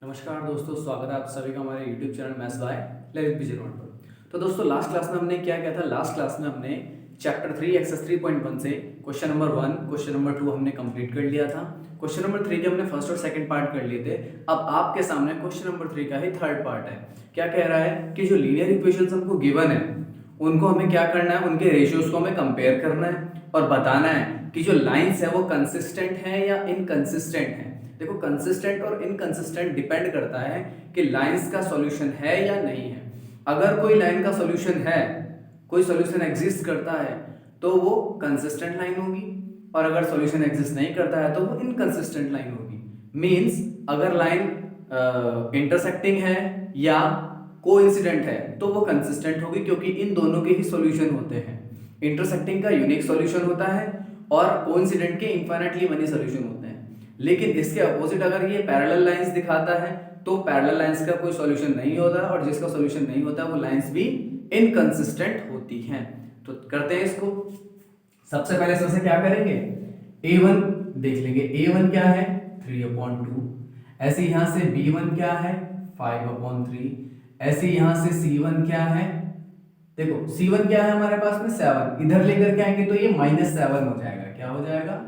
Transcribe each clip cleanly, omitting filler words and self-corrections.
नमस्कार दोस्तों, स्वागत है आप सभी का हमारे YouTube channel maths by Lalit विजयवाण पर। तो दोस्तों लास्ट क्लास में हमने क्या किया था? लास्ट क्लास में हमने चैप्टर 3 एक्सरसाइज 3.1 से क्वेश्चन नंबर 1, क्वेश्चन नंबर 2 हमने कंप्लीट कर लिया था। क्वेश्चन नंबर 3 के हमने फर्स्ट और सेकंड पार्ट कर लिए थे। अब आपके सामने क्वेश्चन नंबर 3 का ही थर्ड पार्ट है। क्या कह रहा है कि जो लीनियर इक्वेशंस हमको गिवन है उनको हमें क्या करना है, उनके रेशियोज को हमें कंपेयर करना है और बताना है कि जो लाइंस है वो कंसिस्टेंट है या इनकंसिस्टेंट है। देखो, कंसिस्टेंट और इनकंसिस्टेंट डिपेंड करता है कि लाइंस का सॉल्यूशन है या नहीं है। अगर कोई लाइन का सॉल्यूशन है, कोई सॉल्यूशन एग्जिस्ट करता है तो वो कंसिस्टेंट लाइन होगी, और अगर सॉल्यूशन एग्जिस्ट नहीं करता है तो वो इनकंसिस्टेंट लाइन होगी। मींस अगर लाइन इंटरसेक्टिंग है या कोइंसिडेंट है तो वो कंसिस्टेंट होगी, क्योंकि इन दोनों के ही सॉल्यूशन होते हैं। इंटरसेक्टिंग का यूनिक सॉल्यूशन होता है और कोइंसिडेंट के इनफाइनाइटली मनी सॉल्यूशन होते हैं। लेकिन इसके अपोजिट अगर ये पैरेलल लाइंस दिखाता है तो पैरेलल लाइंस का कोई सॉल्यूशन नहीं होता, और जिसका सॉल्यूशन नहीं होता वो लाइंस भी इनकंसिस्टेंट होती हैं। तो करते हैं इसको। सबसे पहले सबसे क्या करेंगे, a1 देख लेंगे। a1 क्या है? 3/2। ऐसे यहां से b1 क्या है? 5/3। ऐसे यहां से c1 क्या है? देखो c1 क्या है हमारे पास में? 7। इधर लेकर के आएंगे तो ये -7 हो जाएगा। क्या हो जाएगा?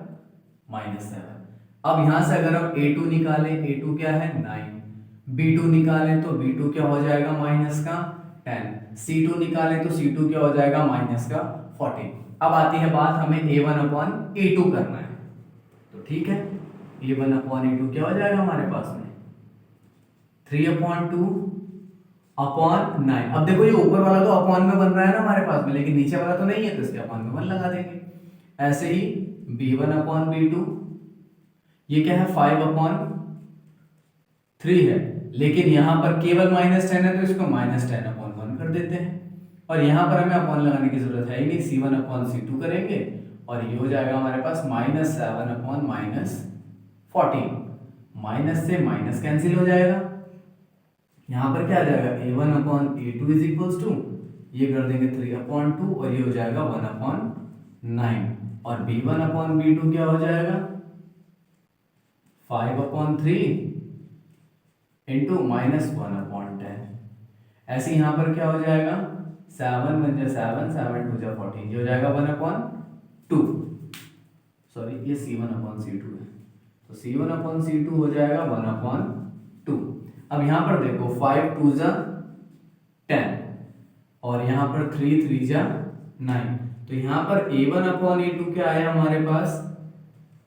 -7। अब यहां से अगर हम a2 निकालें, a2 क्या है? 9। b2 निकालें तो b2 क्या हो जाएगा? -10। c2 निकालें तो c2 क्या हो जाएगा? -14। अब आती है बात, हमें a1/a2 करना है। तो ठीक है, a1/a2 क्या हो जाएगा हमारे पास में? 3/2/9। अब देखो ये ऊपर वाला तो अपॉन में बन रहा है ना हमारे पास में, लेकिन नीचे वाला तो नहीं है, तो इसके अपॉन में 1 लगा देंगे। ऐसे ही b1/b2, ये क्या है? 5/3 है, लेकिन यहां पर केवल -10 है तो इसको -10/1 कर देते हैं। और यहां पर हमें अपॉन लगाने की जरूरत है ही नहीं, c1/c2 करेंगे और ये हो जाएगा हमारे पास -7/-14। माइनस से माइनस कैंसिल हो जाएगा। यहां पर क्या आ जाएगा? a1/a2 इज इक्वल्स टू, ये कर देंगे 3/2 और ये हो जाएगा 1/9। और b1/b2 क्या हो जाएगा? 5/3 इंटू -1/10। ऐसे यहां पर क्या हो जाएगा? 7 1 7, 7 2 14, ये हो जाएगा 1/2। सॉरी, ये c1/c2 है, तो c1/c2 हो जाएगा 1/2। अब यहां पर देखो 5 2 10 और यहां पर 3 3 9, तो यहां पर a1/a2 क्या आया हमारे पास?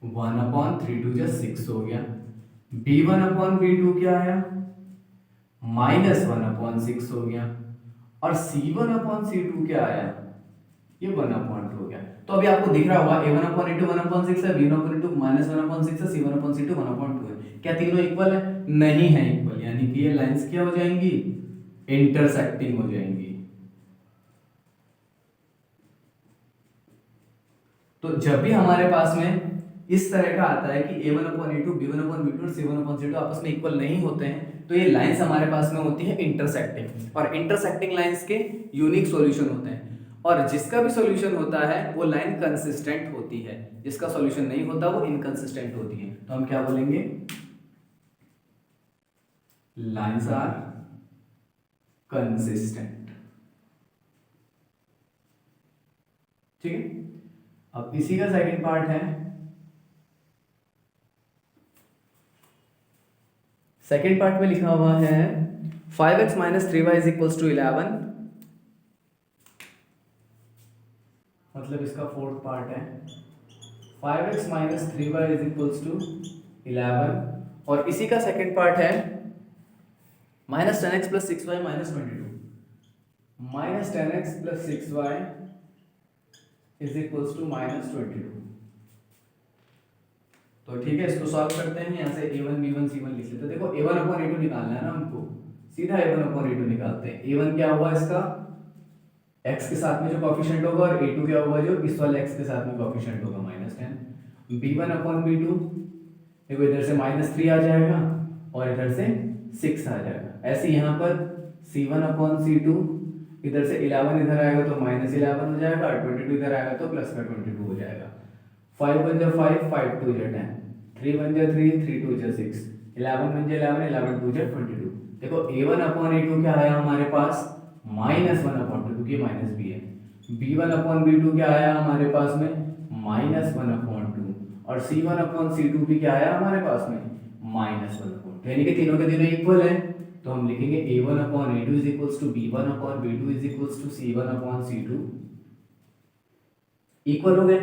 1/3 2 6 हो गया। b1/b2 क्या आया? -1/6 हो गया। और c1/c2 क्या आया? ये 1/2 हो गया। तो अभी आपको दिख रहा होगा a1/a2 1/6 है, b1/a2 -1/6 है, c1/c2 1/2 है। क्या तीनों इक्वल है? नहीं है इक्वल, यानी कि ये लाइंस क्या हो जाएंगी? इंटरसेक्टिंग हो जाएंगी। तो जब भी हमारे पास में इस तरह का आता है कि a1/a2 b1/b2 और c1/c2 आपस में इक्वल नहीं होते हैं, तो ये लाइंस हमारे पास में होती है इंटरसेक्टिंग, और इंटरसेक्टिंग लाइंस के यूनिक सॉल्यूशन होते हैं। और जिसका भी सॉल्यूशन होता है वो लाइन कंसिस्टेंट होती है, जिसका सॉल्यूशन नहीं होता वो इनकंसिस्टेंट होती है। तो हम क्या बोलेंगे? Lines are consistent. ठीक है, अब इसी का सेकंड पार्ट है। सेकेंड पार्ट में लिखा हुआ है 5x - 3y is equals to 11। मतलब इसका फोर्थ पार्ट है 5x - 3y is equals to 11, और इसी का सेकेंड पार्ट है -10x + 6y - 22। -10x + 6y is equals to -22। तो ठीक है, इसको सॉल्व करते हैं। यहाँ से a1 b1 c1 लिख लेते हैं। देखो a1/a2 निकालना है ना हमको, सीधा a1/a2 निकालते हैं। a1 क्या हुआ इसका? x के साथ में जो कोएफिशिएंट होगा, और a2 क्या होगा? जो इस वाले x के साथ में कोएफिशिएंट होगा, -10। b1/b2, देखो इधर से -3 आ जाएगा और इधर से 6 आ जाएगा। ऐसे यहाँ पर c1/c2, इधर से 11 इधर आएगा तो -11 हो जाएगा, और 22 इधर आएगा तो +22 हो जाएगा। 5 1 5, 5 2 10, 3 1 3, 3 2 6, 11 म्हणजे 11, 11 2 जा 22। देखो a1 अपॉन a2 क्या आया हमारे पास, -1 अपॉन 2, क्योंकि माइनस b है। b1 अपॉन b2 क्या आया हमारे पास में, -1 अपॉन 2, और c1 अपॉन c2 भी क्या आया हमारे पास में, -1 अपॉन 2, यानी कि तीनों के तीनों इक्वल है। तो हम लिखेंगे a1 upon a2 is equals to b1 upon b2 is equals to c1 upon c2, इक्वल हो गए।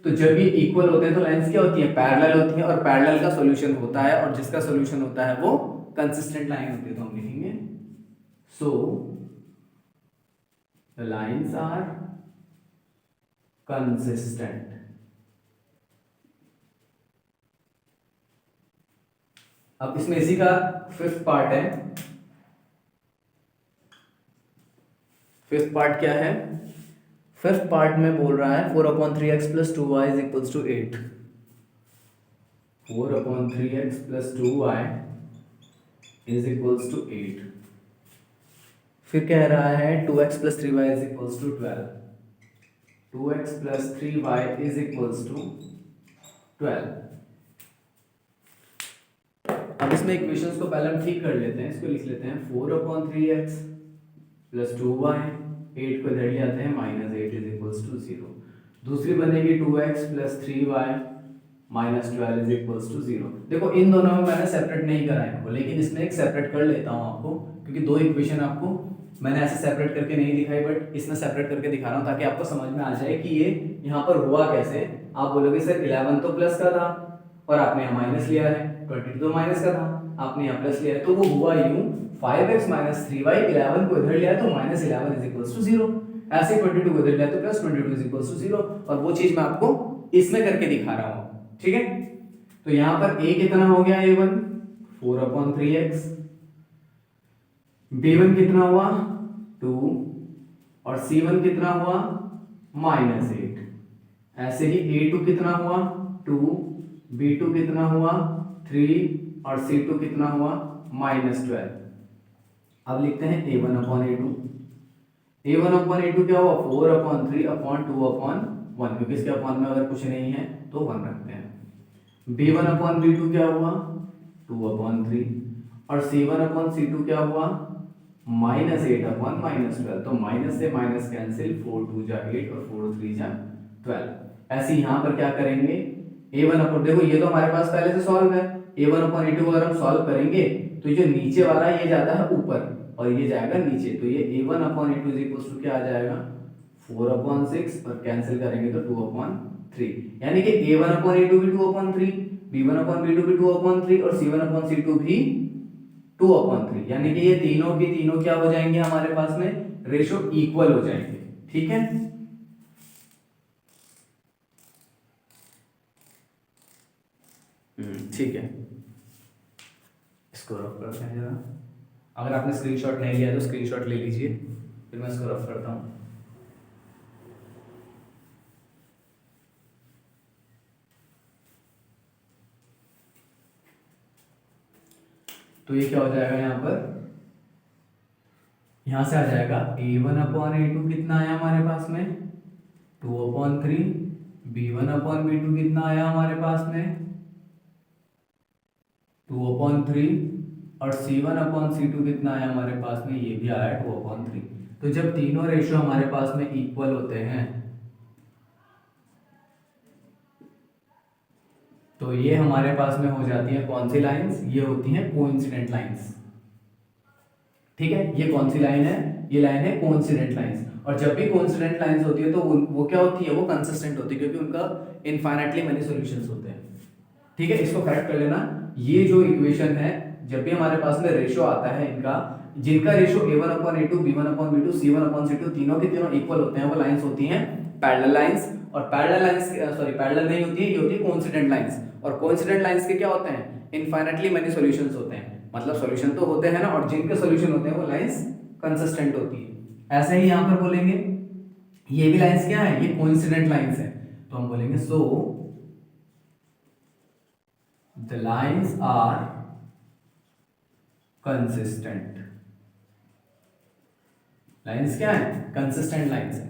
तो जब ये इक्वल होते हैं तो लाइंस क्या होती है, पैरेलल होती है, और पैरेलल का सॉल्यूशन होता है, और जिसका सॉल्यूशन होता है वो कंसिस्टेंट लाइन होती है। तो हम लिखेंगे so the lines are consistent. अब इसमें इसी का फिफ्थ पार्ट है। फिफ्थ पार्ट क्या है, फिफ्थ पार्ट में बोल रहा है 4/3x plus 2y is equals to 8। 4/3x plus 2y is equals to 8। फिर कह रहा है 2x plus 3y is equals to 12। 2x plus 3y is equals to 12। अब इसमें इक्वेशंस को पहले हम ठीक कर लेते हैं। इसको लिख लेते हैं 4/3x प्लस 2y, 8 को इधर ले आते हैं, -8 इज इक्वल्स टू 0। दूसरी बनेगी 2x plus 3y minus 12 is equals to 0। देखो इन दोनों में मैंने सेपरेट नहीं करा इनको, लेकिन इसमें एक सेपरेट कर लेता हूँ आपको, क्योंकि दो इक्वेशन आपको मैंने ऐसे सेपरेट करके नहीं दिखाई, बट इसमें सेपरेट करके दिखा रहा हूँ ताकि आपको समझ में आ जाए कि ये यहाँ पर हुआ कैसे। आप बोलोगे सर 11 तो प्लस का था और आपने यहाँ माइनस लिया है, 22 तो माइनस का था, आपने यहाँ प्लस लिया है, तो वो हुआ यूं 5x माइनस 3y, 11 को इधर लिया तो -11 इज इक्वल्स टू 0, ऐसे 22 को इधर लिया तो +22 इज इक्वल्स टू 0, और वो चीज मैं आपको इसमें करके दिखा रहा हूँ। ठीक है, तो यहां पर a कितना हो गया, a1 4/3x, b1 कितना हुआ 2, और c1 कितना हुआ -8। ऐसे ही a2 कितना हुआ 2, b2 कितना हुआ 3, और c2 कितना हुआ -12। अब लिखते हैं a1 upon a2। a1 upon a2 क्या हुआ 4/3 अपॉन 2/1, क्योंकि इसके अपॉन में अगर कुछ नहीं है तो 1 रखते हैं। b1 अपॉन b2 क्या हुआ 2/3, और c1 अपॉन c2 क्या हुआ -8 अपॉन -12। तो माइनस से माइनस कैंसिल, 4 2 जा 8 और 4 3 जा 12। ऐसे यहाँ पर क्या करेंगे a1 अपॉन, देखो ये तो हमारे पास पहले से सॉल्व है, a1 अपॉन a2 अगर हम सॉल्व करेंगे तो जो नीचे वाला ये जाता है ऊपर और ये जाएगा नीचे, तो ये a1 upon a2 is equals to क्या आ जाएगा 4/6, और कैंसिल करेंगे तो 2/3, यानी कि a1 अपॉन a2 भी 2/3, b1 अपॉन b2 भी 2/3, और c1 अपॉन c2 भी 2/3, यानी कि ये तीनों की तीनों क्या हो जाएंगे हमारे पास में, रेशो इक्वल हो जाएंगे। ठीक है, ठीक है, इसको रफ करते हैं जरा। अगर आपने स्क्रीनशॉट नहीं लिया तो स्क्रीनशॉट ले लीजिए, फिर मैं इसको रफ करता हूँ। तो ये क्या हो जाएगा यहाँ पर, यहाँ से आ जाएगा a1 अपॉन a2 कितना आया हमारे पास में 2/3, b1 अपॉन b2 कितना आया हमारे पास में 2/3, और c1 अपॉन c2 कितना आया हमारे पास में, ये भी आया 2/3। तो जब तीनों रेशियो हमारे पास में इक्वल होते हैं तो ये हमारे पास में हो जाती है कौन सी लाइंस, ये होती हैं कोइंसिडेंट लाइंस। ठीक है, ये कौन सी लाइन है, ये लाइन है कोइंसिडेंट लाइंस। और जब भी कोइंसिडेंट लाइंस होती है तो वो क्या होती है, वो कंसिस्टेंट होती है, क्योंकि उनका इनफाइनाइटली मेनी सॉल्यूशंस होते हैं। ठीक है, इसको करेक्ट कर लेना। ये जो इक्वेशन है, जब भी हमारे पास में रेशियो आता है इनका, जिनका ratio a1 upon a2, b1 upon b2, c1 upon c2 तीनों के तीनों इक्वल होते हैं, वो लाइंस होती हैं पैरेलल लाइंस। और पैरेलल लाइंस सॉरी पैरेलल नहीं होती है, ये होती है कोइंसिडेंट लाइंस। और कोइंसिडेंट लाइंस के क्या होते हैं, इनफाइनाइटली मेनी सॉल्यूशंस होते हैं, मतलब सॉल्यूशन तो होते हैं ना, और जिनके सॉल्यूशन होते हैं वो लाइंस कंसिस्टेंट होती है। ऐसे ही यहां पर बोलेंगे ये भी लाइंस क्या है, ये कोइंसिडेंट लाइंस है, तो हम बोलेंगे सो the lines are consistent। Lines क्या है, कंसिस्टेंट लाइंस है।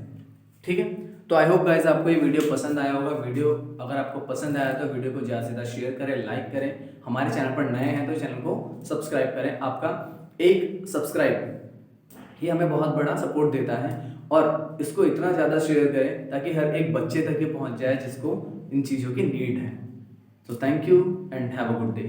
ठीक है, तो आई होप गाइज आपको ये वीडियो पसंद आया होगा। वीडियो अगर आपको पसंद आया तो वीडियो को ज़्यादा से ज़्यादा शेयर करें, लाइक करें। हमारे चैनल पर नए हैं तो चैनल को सब्सक्राइब करें। आपका एक सब्सक्राइब ही हमें बहुत बड़ा सपोर्ट देता है, और इसको इतना ज़्यादा शेयर करें ताकि हर एक बच्चे तक ये पहुंच जाए जिसको इन चीज़ों की नीड है। So thank you and have a good day.